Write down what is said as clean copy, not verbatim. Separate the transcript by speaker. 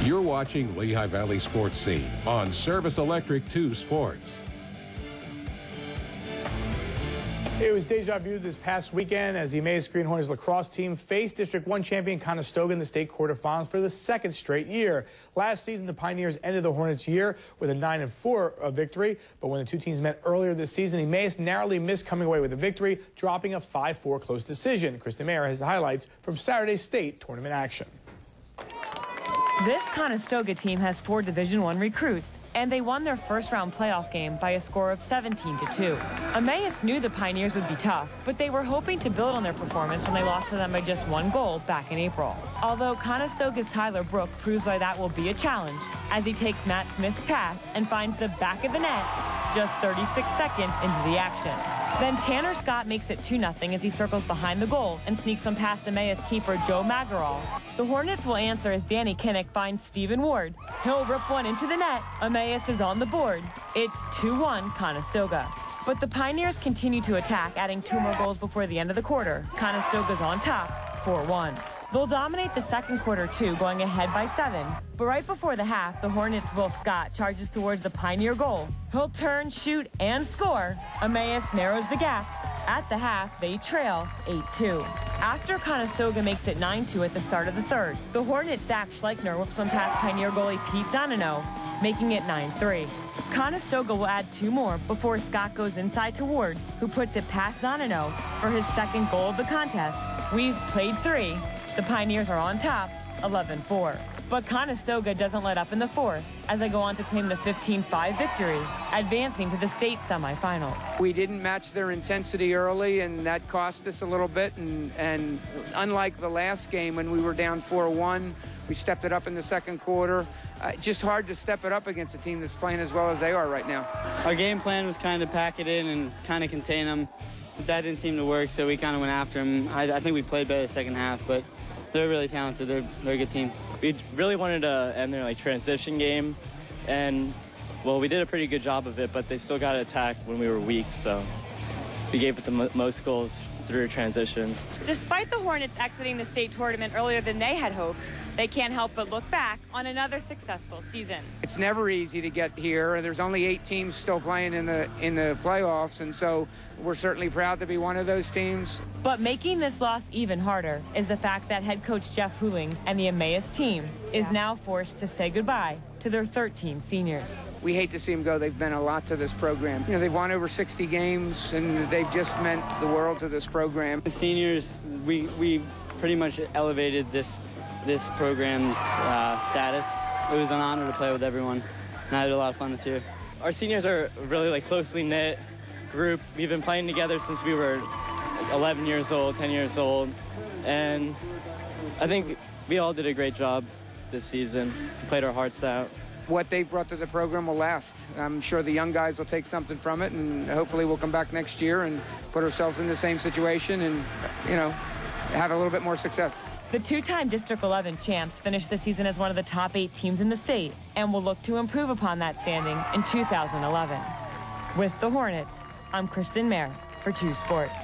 Speaker 1: You're watching Lehigh Valley Sports Scene on Service Electric 2 Sports.
Speaker 2: It was deja vu this past weekend as the Emmaus Green Hornets lacrosse team faced District 1 champion Conestoga in the state quarterfinals for the second straight year. Last season, the Pioneers ended the Hornets' year with a 9-4 victory, but when the two teams met earlier this season, Emmaus narrowly missed coming away with a victory, dropping a 5-4 close decision. Kristen Mayer has the highlights from Saturday's state tournament action.
Speaker 3: This Conestoga team has 4 Division I recruits, and they won their first-round playoff game by a score of 17-2. Emmaus knew the Pioneers would be tough, but they were hoping to build on their performance when they lost to them by just 1 goal back in April. Although Conestoga's Tyler Brook proves why that will be a challenge, as he takes Matt Smith's pass and finds the back of the net just 36 seconds into the action. Then Tanner Scott makes it 2-0 as he circles behind the goal and sneaks one past Emmaus keeper Joe Magarall. The Hornets will answer as Danny Kinnick finds Stephen Ward. He'll rip one into the net. Emmaus is on the board. It's 2-1 Conestoga. But the Pioneers continue to attack, adding 2 more goals before the end of the quarter. Conestoga's on top, 4-1. They'll dominate the second quarter, too, going ahead by 7. But right before the half, the Hornets' Will Scott charges towards the Pioneer goal. He'll turn, shoot, and score. Emmaus narrows the gap. At the half, they trail 8-2. After Conestoga makes it 9-2 at the start of the third, the Hornets' Zach Schleichner whips one past Pioneer goalie Pete Zanino, making it 9-3. Conestoga will add 2 more before Scott goes inside to Ward, who puts it past Zanino for his second goal of the contest. We've played 3. The Pioneers are on top, 11-4. But Conestoga doesn't let up in the fourth as they go on to claim the 15-5 victory, advancing to the state semifinals.
Speaker 4: We didn't match their intensity early, and that cost us a little bit. And unlike the last game when we were down 4-1, we stepped it up in the second quarter. Just hard to step it up against a team that's playing as well as they are right now.
Speaker 5: Our game plan was kind of pack it in and kind of contain them. But that didn't seem to work, so we kind of went after them. I think we played better the second half, but they're really talented. They're a good team.
Speaker 6: We really wanted to end their transition game, and well, we did a pretty good job of it, but they still got to attack when we were weak, so we gave it the most goals through transition.
Speaker 3: Despite the Hornets exiting the state tournament earlier than they had hoped, they can't help but look back on another successful season.
Speaker 4: It's never easy to get here, and there's only 8 teams still playing in the playoffs, and so we're certainly proud to be one of those teams.
Speaker 3: But making this loss even harder is the fact that head coach Jeff Hoolings and the Emmaus team is now forced to say goodbye to their 13 seniors.
Speaker 4: We hate to see them go. They've meant a lot to this program. You know, they've won over 60 games, and they've just meant the world to this program.
Speaker 5: The seniors, we pretty much elevated this program's status. It was an honor to play with everyone, and I had a lot of fun this year.
Speaker 6: Our seniors are a really closely knit group. We've been playing together since we were 11 years old, 10 years old, and I think we all did a great job this season. We played our hearts out.
Speaker 4: What they've brought to the program will last. I'm sure the young guys will take something from it, and hopefully we'll come back next year and put ourselves in the same situation and, you know, have a little bit more success.
Speaker 3: The 2-time District 11 champs finished the season as one of the top 8 teams in the state and will look to improve upon that standing in 2011. With the Hornets, I'm Kristen Mayer for 2 Sports.